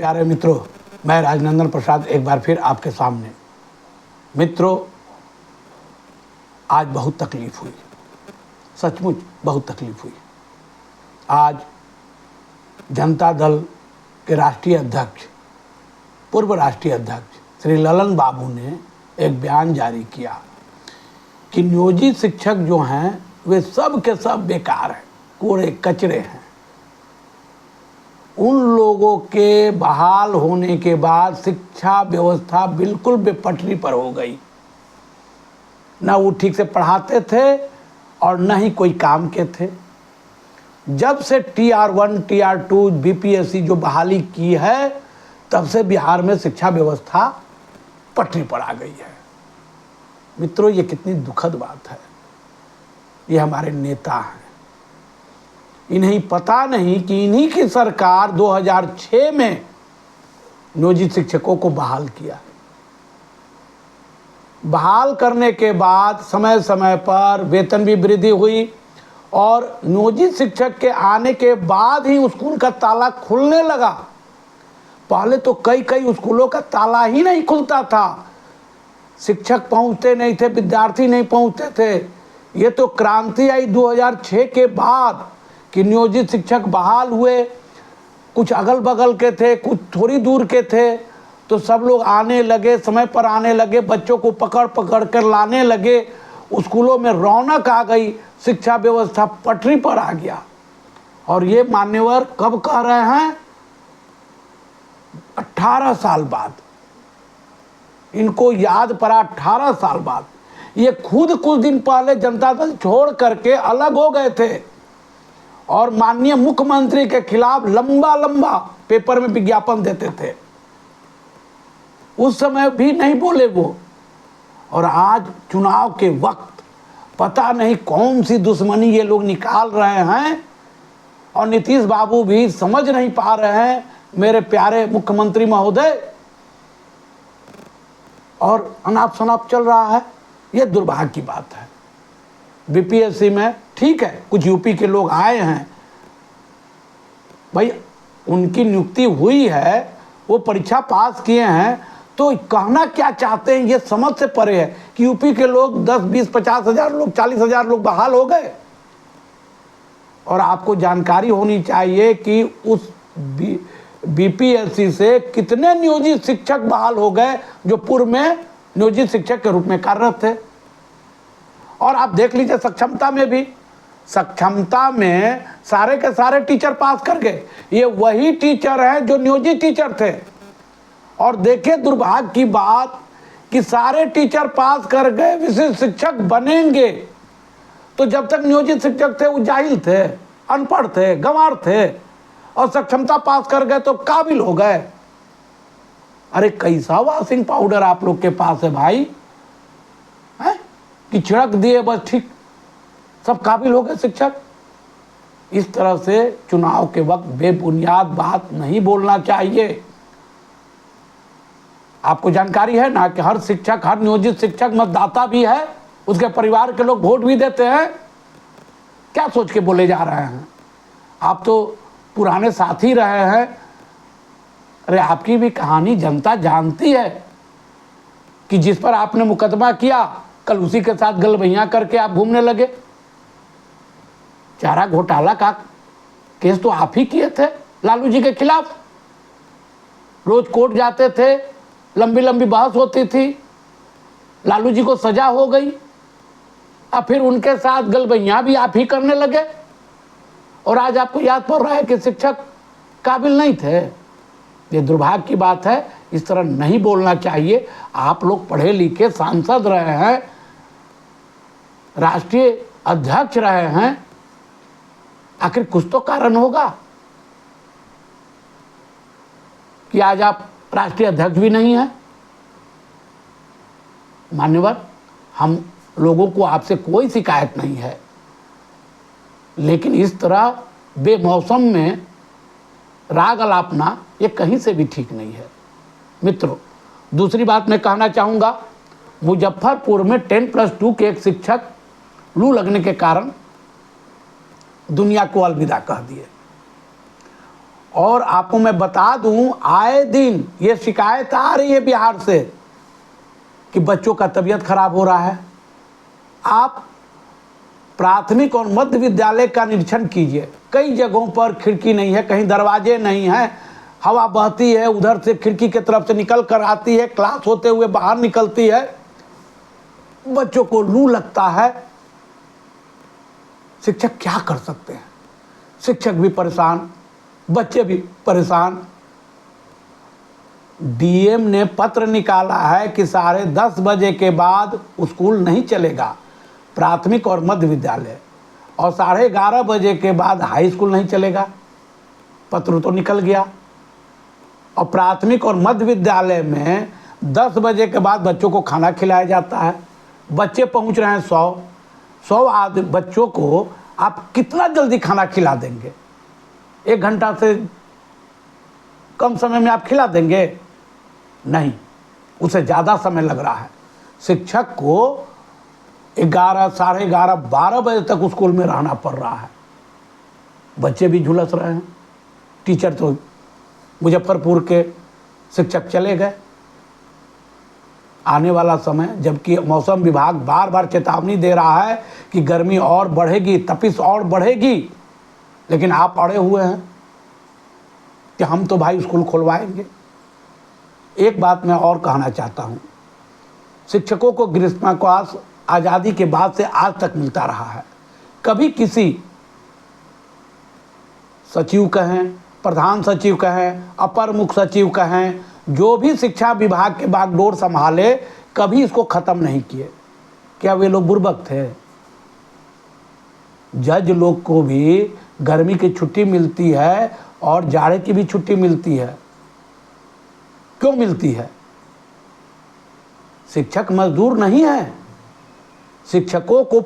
प्यारे मित्रों, मैं राजनंदन प्रसाद एक बार फिर आपके सामने। मित्रों, आज बहुत तकलीफ हुई, सचमुच बहुत तकलीफ हुई। आज जनता दल के राष्ट्रीय अध्यक्ष, पूर्व राष्ट्रीय अध्यक्ष श्री ललन बाबू ने एक बयान जारी किया कि नियोजित शिक्षक जो हैं वे सब के सब बेकार हैं, कूड़े कचरे हैं। उन लोगों के बहाल होने के बाद शिक्षा व्यवस्था बिल्कुल बेपटरी पर हो गई। न वो ठीक से पढ़ाते थे और न ही कोई काम के थे। जब से TR1 TR2 BPSC जो बहाली की है, तब से बिहार में शिक्षा व्यवस्था पटरी पर आ गई है। मित्रों, ये कितनी दुखद बात है। ये हमारे नेता हैं, इन्हें पता नहीं कि इन्हीं की सरकार 2006 में नियोजित शिक्षकों को बहाल किया। बहाल करने के बाद समय समय पर वेतन भी वृद्धि हुई और नियोजित शिक्षक के आने के बाद ही स्कूल का ताला खुलने लगा। पहले तो कई स्कूलों का ताला ही नहीं खुलता था, शिक्षक पहुंचते नहीं थे, विद्यार्थी नहीं पहुंचते थे। ये तो क्रांति आई 2006 के बाद कि नियोजित शिक्षक बहाल हुए। कुछ अगल बगल के थे, कुछ थोड़ी दूर के थे, तो सब लोग आने लगे, समय पर आने लगे, बच्चों को पकड़ पकड़ कर लाने लगे। स्कूलों में रौनक आ गई, शिक्षा व्यवस्था पटरी पर आ गया। और ये मान्यवर कब कह रहे हैं? 18 साल बाद। इनको याद पड़ा 18 साल बाद। ये खुद कुछ दिन पहले जनता दल छोड़ करके अलग हो गए थे और माननीय मुख्यमंत्री के खिलाफ लंबा लंबा पेपर में विज्ञापन देते थे। उस समय भी नहीं बोले वो। और आज चुनाव के वक्त पता नहीं कौन सी दुश्मनी ये लोग निकाल रहे हैं और नीतीश बाबू भी समझ नहीं पा रहे हैं, मेरे प्यारे मुख्यमंत्री महोदय। और अनाप शनाप चल रहा है। ये दुर्भाग्य की बात है। BPSC में ठीक है, कुछ यूपी के लोग आए हैं, भाई उनकी नियुक्ति हुई है, वो परीक्षा पास किए हैं, तो कहना क्या चाहते हैं ये समझ से परे है कि यूपी के लोग 10, 20, 50 हजार लोग, 40 हजार लोग बहाल हो गए। और आपको जानकारी होनी चाहिए कि उस BPSC से कितने नियोजित शिक्षक बहाल हो गए जो पूर्व में नियोजित शिक्षक के रूप में कार्यरत थे। और आप देख लीजिए, सक्षमता में सारे के सारे टीचर पास कर गए। ये वही टीचर हैं जो नियोजित टीचर थे। और देखिए दुर्भाग्य की बात कि सारे टीचर पास कर गए, विशिष्ट शिक्षक बनेंगे तो जब तक नियोजित शिक्षक थे वो जाहिल थे, अनपढ़ थे, गंवार थे, और सक्षमता पास कर गए तो काबिल हो गए। अरे कैसा वॉशिंग पाउडर आप लोग के पास है भाई, है कि छिड़क दिए बस ठीक सब काबिल हो गए शिक्षक। इस तरह से चुनाव के वक्त बेबुनियाद बात नहीं बोलना चाहिए। आपको जानकारी है ना कि हर शिक्षक, हर नियोजित शिक्षक मतदाता भी है, उसके परिवार के लोग वोट भी देते हैं। क्या सोच के बोले जा रहे हैं? आप तो पुराने साथी रहे हैं। अरे आपकी भी कहानी जनता जानती है कि जिस पर आपने मुकदमा किया, कल उसी के साथ गलबैया करके आप घूमने लगे। चारा घोटाला का केस तो आप ही किए थे लालू जी के खिलाफ। रोज कोर्ट जाते थे, लंबी लंबी बहस होती थी, लालू जी को सजा हो गई। अब फिर उनके साथ गलबैया भी आप ही करने लगे। और आज आपको याद पड़ रहा है कि शिक्षक काबिल नहीं थे। ये दुर्भाग्य की बात है, इस तरह नहीं बोलना चाहिए। आप लोग पढ़े लिखे सांसद रहे हैं, राष्ट्रीय अध्यक्ष रहे हैं, आखिर कुछ तो कारण होगा कि आज आप राष्ट्रीय अध्यक्ष भी नहीं हैं। मान्यवर, हम लोगों को आपसे कोई शिकायत नहीं है, लेकिन इस तरह बेमौसम में राग अलापना ये कहीं से भी ठीक नहीं है। मित्रों, दूसरी बात मैं कहना चाहूँगा, मुजफ्फरपुर में 10+2 के एक शिक्षक लू लगने के कारण दुनिया को अलविदा कह दिए। और आपको मैं बता दूं, आए दिन ये शिकायत आ रही है बिहार से कि बच्चों का तबीयत खराब हो रहा है। आप प्राथमिक और मध्य विद्यालय का निरीक्षण कीजिए, कई जगहों पर खिड़की नहीं है, कहीं दरवाजे नहीं हैं, हवा बहती है उधर से खिड़की की तरफ से निकल कर आती है, क्लास होते हुए बाहर निकलती है, बच्चों को लू लगता है। शिक्षक क्या कर सकते हैं? शिक्षक भी परेशान, बच्चे भी परेशान। डीएम ने पत्र निकाला है कि 10:30 बजे के बाद स्कूल नहीं चलेगा, प्राथमिक और मध्य विद्यालय, और 11:30 बजे के बाद हाई स्कूल नहीं चलेगा। पत्र तो निकल गया। और प्राथमिक और मध्य विद्यालय में 10 बजे के बाद बच्चों को खाना खिलाया जाता है। बच्चे पहुंच रहे हैं 100 आदि बच्चों को आप कितना जल्दी खाना खिला देंगे? 1 घंटा से कम समय में आप खिला देंगे? नहीं, उसे ज़्यादा समय लग रहा है। शिक्षक को 11, 11:30, 12 बजे तक स्कूल में रहना पड़ रहा है। बच्चे भी झुलस रहे हैं। टीचर तो मुजफ्फरपुर के शिक्षक चले गए। आने वाला समय, जबकि मौसम विभाग बार बार चेतावनी दे रहा है कि गर्मी और बढ़ेगी, तपिश और बढ़ेगी, लेकिन आप अड़े हुए हैं कि हम तो भाई स्कूल खुलवाएंगे। एक बात मैं और कहना चाहता हूँ, शिक्षकों को ग्रीष्मावकाश आज़ादी के बाद से आज तक मिलता रहा है। कभी किसी सचिव कहें, प्रधान सचिव कहें, अपर मुख्य सचिव कहें, जो भी शिक्षा विभाग के बागडोर संभाले, कभी इसको ख़त्म नहीं किए। क्या वे लोग बुर्बक थे? जज लोग को भी गर्मी की छुट्टी मिलती है और जाड़े की भी छुट्टी मिलती है। क्यों मिलती है? शिक्षक मजदूर नहीं है। शिक्षकों को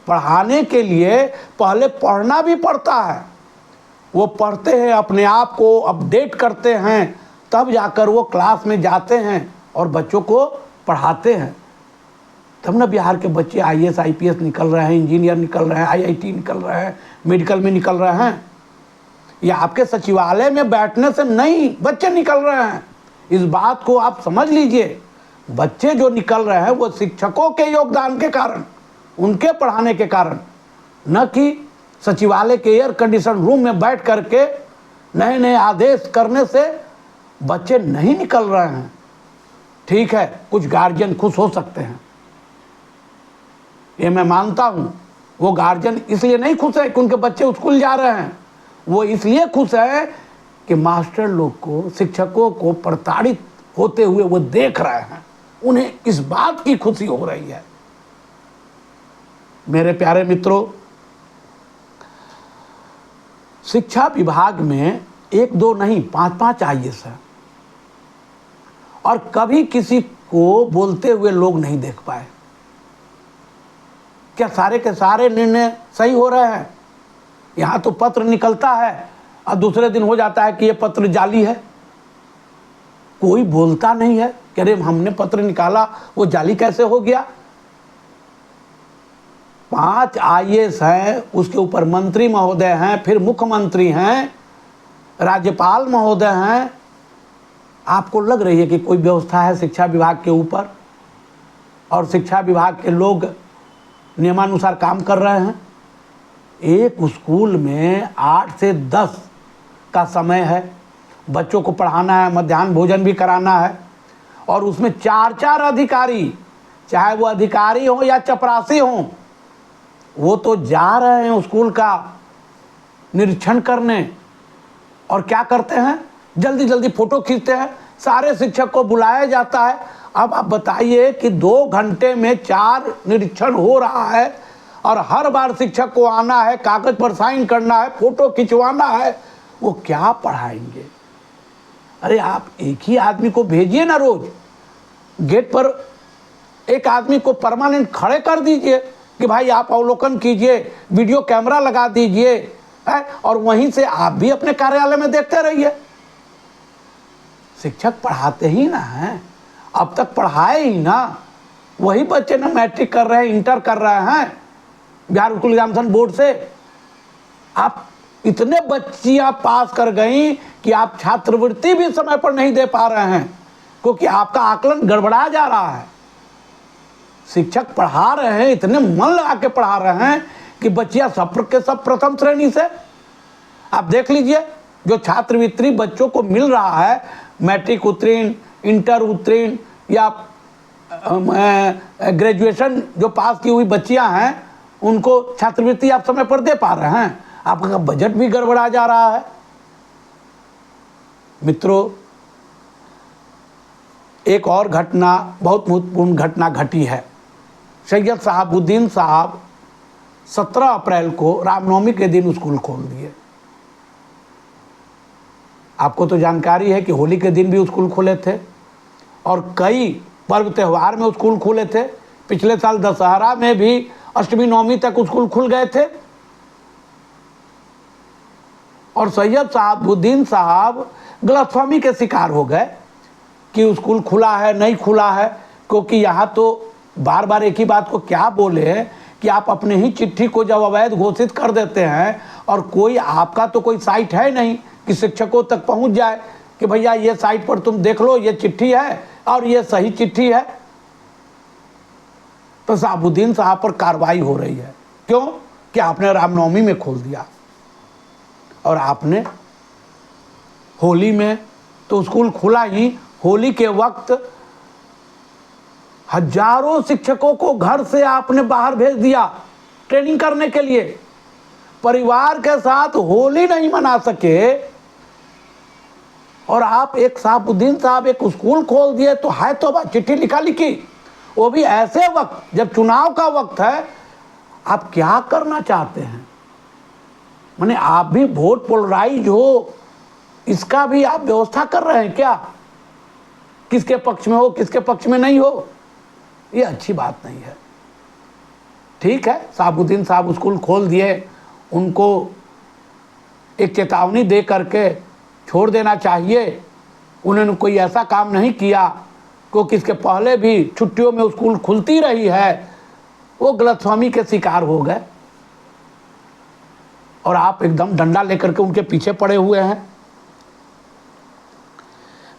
पढ़ाने के लिए पहले पढ़ना भी पड़ता है। वो पढ़ते हैं, अपने आप को अपडेट करते हैं, तब जाकर वो क्लास में जाते हैं और बच्चों को पढ़ाते हैं। तब ना बिहार के बच्चे IAS IPS निकल रहे हैं, इंजीनियर निकल रहे हैं, IIT निकल रहे हैं, मेडिकल में निकल रहे हैं। ये आपके सचिवालय में बैठने से नहीं बच्चे निकल रहे हैं। इस बात को आप समझ लीजिए। बच्चे जो निकल रहे हैं वो शिक्षकों के योगदान के कारण, उनके पढ़ाने के कारण, न कि सचिवालय के एयर कंडीशन रूम में बैठ करके नए नए आदेश करने से बच्चे नहीं निकल रहे हैं। ठीक है, कुछ गार्जियन खुश हो सकते हैं, ये मैं मानता हूँ। वो गार्जियन इसलिए नहीं खुश है कि उनके बच्चे स्कूल जा रहे हैं, वो इसलिए खुश है कि मास्टर लोग को, शिक्षकों को प्रताड़ित होते हुए वो देख रहे हैं। उन्हें इस बात की खुशी हो रही है। मेरे प्यारे मित्रों, शिक्षा विभाग में 1-2 नहीं 5-5 IAS है, और कभी किसी को बोलते हुए लोग नहीं देख पाए। क्या सारे के सारे निर्णय सही हो रहे हैं? यहाँ तो पत्र निकलता है और दूसरे दिन हो जाता है कि ये पत्र जाली है। कोई बोलता नहीं है कि अरे हमने पत्र निकाला, वो जाली कैसे हो गया? 5 IAS हैं, उसके ऊपर मंत्री महोदय हैं, फिर मुख्यमंत्री हैं, राज्यपाल महोदय हैं। आपको लग रही है कि कोई व्यवस्था है शिक्षा विभाग के ऊपर और शिक्षा विभाग के लोग नियमानुसार काम कर रहे हैं? एक स्कूल में 8 से 10 का समय है, बच्चों को पढ़ाना है, मध्याह्न भोजन भी कराना है, और उसमें 4-4 अधिकारी, चाहे वो अधिकारी हों या चपरासी हों, वो तो जा रहे हैं स्कूल का निरीक्षण करने। और क्या करते हैं? जल्दी जल्दी फोटो खींचते हैं। सारे शिक्षक को बुलाया जाता है। अब आप बताइए कि 2 घंटे में 4 निरीक्षण हो रहा है, और हर बार शिक्षक को आना है, कागज पर साइन करना है, फोटो खिंचवाना है। वो क्या पढ़ाएंगे? अरे आप एक ही आदमी को भेजिए ना, रोज गेट पर एक आदमी को परमानेंट खड़े कर दीजिए कि भाई आप अवलोकन कीजिए, वीडियो कैमरा लगा दीजिए, और वहीं से आप भी अपने कार्यालय में देखते रहिए। शिक्षक पढ़ाते ही ना हैं, अब तक पढ़ाए ही ना। वही बच्चे ना मैट्रिक कर रहे हैं, इंटर कर रहे हैं बिहार स्कूल एग्जामिनेशन बोर्ड से। आप इतने बच्चियां पास कर गई कि आप छात्रवृत्ति भी समय पर नहीं दे पा रहे हैं, क्योंकि आपका आकलन गड़बड़ा जा रहा है। शिक्षक पढ़ा रहे हैं, इतने मन लगा के पढ़ा रहे हैं कि बच्चियां सब के सब प्रथम श्रेणी से। आप देख लीजिए, जो छात्रवृत्ति बच्चों को मिल रहा है, मैट्रिक उत्तीर्ण, इंटर उत्तीर्ण या ग्रेजुएशन जो पास की हुई बच्चियां हैं, उनको छात्रवृत्ति आप समय पर दे पा रहे हैं। आपका बजट भी गड़बड़ा जा रहा है। मित्रों, एक और घटना, बहुत महत्वपूर्ण घटना घटी है। सैयद शहाबुद्दीन साहब 17 अप्रैल को रामनवमी के दिन स्कूल खोल दिए। आपको तो जानकारी है कि होली के दिन भी स्कूल खुले थे और कई पर्व त्यौहार में स्कूल खुले थे। पिछले साल दशहरा में भी अष्टमी नवमी तक स्कूल खुल गए थे। और सैयद शहाबुद्दीन साहब गलतफहमी के शिकार हो गए कि स्कूल खुला है नहीं खुला है, क्योंकि यहाँ तो बार बार एक ही बात को क्या बोले कि आप अपने ही चिट्ठी को जब अवैध घोषित कर देते हैं और कोई आपका तो कोई साइट है नहीं कि शिक्षकों तक पहुंच जाए कि भैया ये साइट पर तुम देख लो, ये चिट्ठी है और ये सही चिट्ठी है, तो शहाबुद्दीन साहब पर कार्रवाई हो रही है। क्यों? कि आपने रामनवमी में खोल दिया और आपने होली में तो स्कूल खुला ही, होली के वक्त हजारों शिक्षकों को घर से आपने बाहर भेज दिया ट्रेनिंग करने के लिए। परिवार के साथ होली नहीं मना सके और आप एक शहाबुद्दीन साहब एक स्कूल खोल दिए, तो है तो चिट्ठी लिखा लिखी, वो भी ऐसे वक्त जब चुनाव का वक्त है। आप क्या करना चाहते हैं? माने आप भी वोट पोलराइज हो, इसका भी आप व्यवस्था कर रहे हैं क्या? किसके पक्ष में हो, किसके पक्ष में नहीं हो, ये अच्छी बात नहीं है। ठीक है, शहाबुद्दीन साहब स्कूल खोल दिए, उनको एक चेतावनी दे करके छोड़ देना चाहिए। उन्होंने कोई ऐसा काम नहीं किया, क्योंकि इसके पहले भी छुट्टियों में स्कूल खुलती रही है। वो गलतफहमी के शिकार हो गए और आप एकदम डंडा लेकर के उनके पीछे पड़े हुए हैं।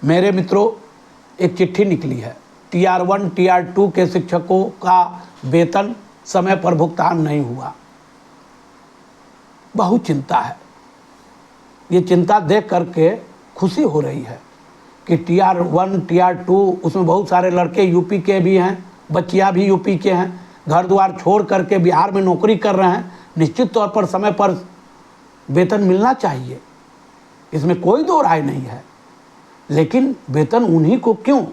मेरे मित्रों, एक चिट्ठी निकली है, TR1 TR2 के शिक्षकों का वेतन समय पर भुगतान नहीं हुआ। बहुत चिंता है। ये चिंता देख करके खुशी हो रही है कि TR1 TR2 उसमें बहुत सारे लड़के यूपी के भी हैं, बच्चियां भी यूपी के हैं, घर द्वार छोड़ करके बिहार में नौकरी कर रहे हैं। निश्चित तौर पर समय पर वेतन मिलना चाहिए, इसमें कोई दो राय नहीं है। लेकिन वेतन उन्हीं को क्यों?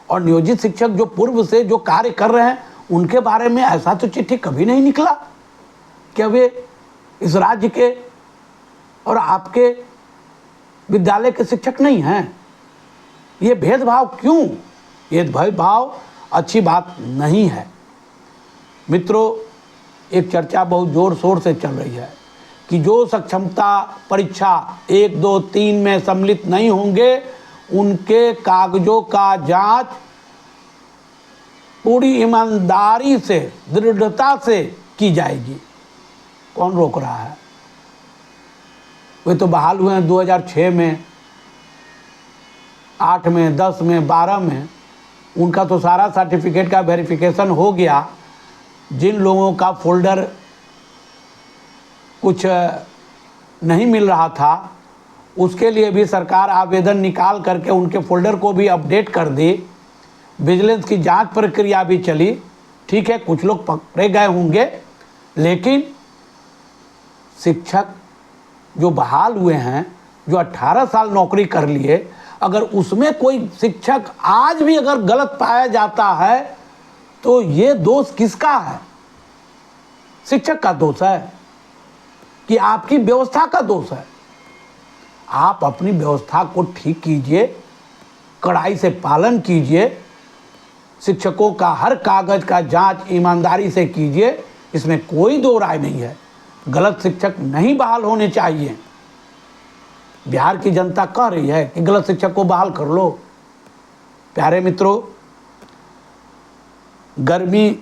और नियोजित शिक्षक जो पूर्व से जो कार्य कर रहे हैं, उनके बारे में ऐसा तो चिट्ठी कभी नहीं निकला। क्या वे इस राज्य के और आपके विद्यालय के शिक्षक नहीं हैं? ये भेदभाव क्यों? ये भेदभाव अच्छी बात नहीं है। मित्रों, एक चर्चा बहुत जोर शोर से चल रही है कि जो सक्षमता परीक्षा 1, 2, 3 में सम्मिलित नहीं होंगे, उनके कागजों का जांच पूरी ईमानदारी से, दृढ़ता से की जाएगी। कौन रोक रहा है? वे तो बहाल हुए हैं 2006 में, 8 में, 10 में, 12 में। उनका तो सारा सर्टिफिकेट का वेरिफिकेशन हो गया। जिन लोगों का फोल्डर कुछ नहीं मिल रहा था, उसके लिए भी सरकार आवेदन निकाल करके उनके फोल्डर को भी अपडेट कर दी। विजिलेंस की जांच प्रक्रिया भी चली। ठीक है, कुछ लोग पकड़े गए होंगे, लेकिन शिक्षक जो बहाल हुए हैं, जो 18 साल नौकरी कर लिए, अगर उसमें कोई शिक्षक आज भी अगर गलत पाया जाता है, तो ये दोष किसका है? शिक्षक का दोष है कि आपकी व्यवस्था का दोष है? आप अपनी व्यवस्था को ठीक कीजिए, कड़ाई से पालन कीजिए, शिक्षकों का हर कागज का जांच ईमानदारी से कीजिए, इसमें कोई दो राय नहीं है। गलत शिक्षक नहीं बहाल होने चाहिए। बिहार की जनता कह रही है कि गलत शिक्षक को बहाल कर लो। प्यारे मित्रों, गर्मी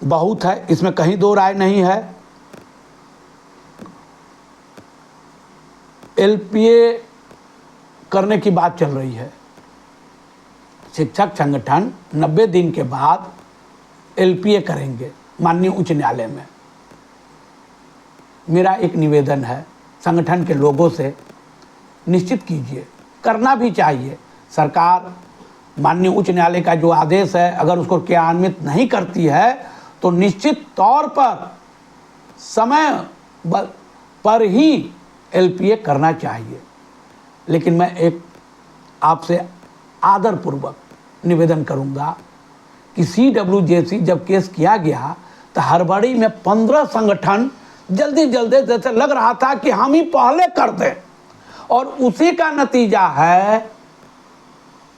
बहुत है, इसमें कहीं दो राय नहीं है। एलपीए करने की बात चल रही है। शिक्षक संगठन 90 दिन के बाद एलपीए करेंगे माननीय उच्च न्यायालय में। मेरा एक निवेदन है संगठन के लोगों से, निश्चित कीजिए, करना भी चाहिए। सरकार माननीय उच्च न्यायालय का जो आदेश है अगर उसको क्रियान्वित नहीं करती है तो निश्चित तौर पर समय पर ही एलपीए करना चाहिए। लेकिन मैं एक आपसे आदरपूर्वक निवेदन करूंगा कि CWJC जब केस किया गया तो हड़बड़ी में 15 संगठन जल्दी जैसे लग रहा था कि हम ही पहले कर दें, और उसी का नतीजा है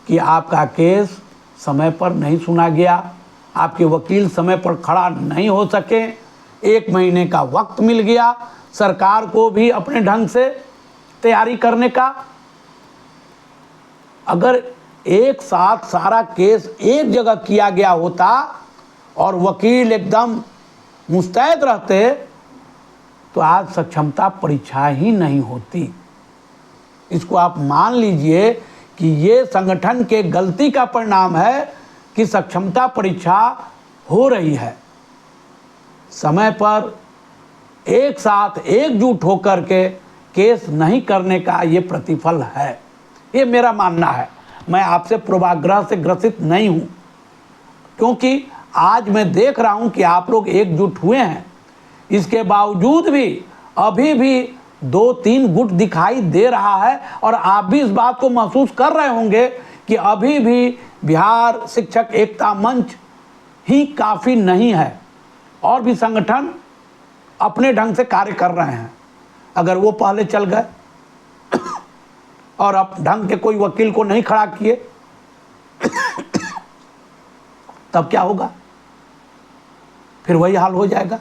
कि आपका केस समय पर नहीं सुना गया, आपके वकील समय पर खड़ा नहीं हो सके, 1 महीने का वक्त मिल गया सरकार को भी अपने ढंग से तैयारी करने का। अगर एक साथ सारा केस एक जगह किया गया होता और वकील एकदम मुस्तैद रहते तो आज सक्षमता परीक्षा ही नहीं होती। इसको आप मान लीजिए कि ये संगठन के गलती का परिणाम है कि सक्षमता परीक्षा हो रही है। समय पर एक साथ एकजुट होकर के केस नहीं करने का ये प्रतिफल है, ये मेरा मानना है। मैं आपसे पूर्वाग्रह से ग्रसित नहीं हूँ, क्योंकि आज मैं देख रहा हूँ कि आप लोग एकजुट हुए हैं। इसके बावजूद भी अभी भी 2-3 गुट दिखाई दे रहा है, और आप भी इस बात को महसूस कर रहे होंगे कि अभी भी बिहार शिक्षक एकता मंच ही काफ़ी नहीं है, और भी संगठन अपने ढंग से कार्य कर रहे हैं। अगर वो पहले चल गए और अब ढंग के कोई वकील को नहीं खड़ा किए तब क्या होगा? फिर वही हाल हो जाएगा।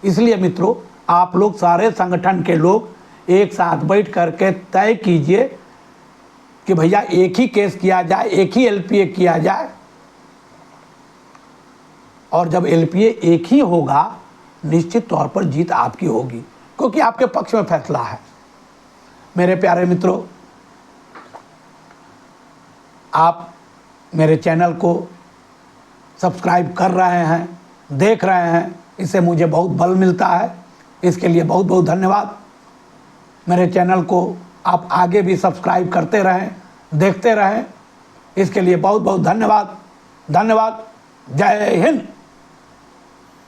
इसलिए मित्रों, आप लोग सारे संगठन के लोग एक साथ बैठ करके तय कीजिए कि भैया एक ही केस किया जाए, एक ही एलपीए किया जाए, और जब एलपीए एक ही होगा निश्चित तौर पर जीत आपकी होगी, क्योंकि आपके पक्ष में फैसला है। मेरे प्यारे मित्रों, आप मेरे चैनल को सब्सक्राइब कर रहे हैं, देख रहे हैं, इससे मुझे बहुत बल मिलता है। इसके लिए बहुत बहुत धन्यवाद। मेरे चैनल को आप आगे भी सब्सक्राइब करते रहें, देखते रहें, इसके लिए बहुत बहुत धन्यवाद। धन्यवाद। जय हिंद।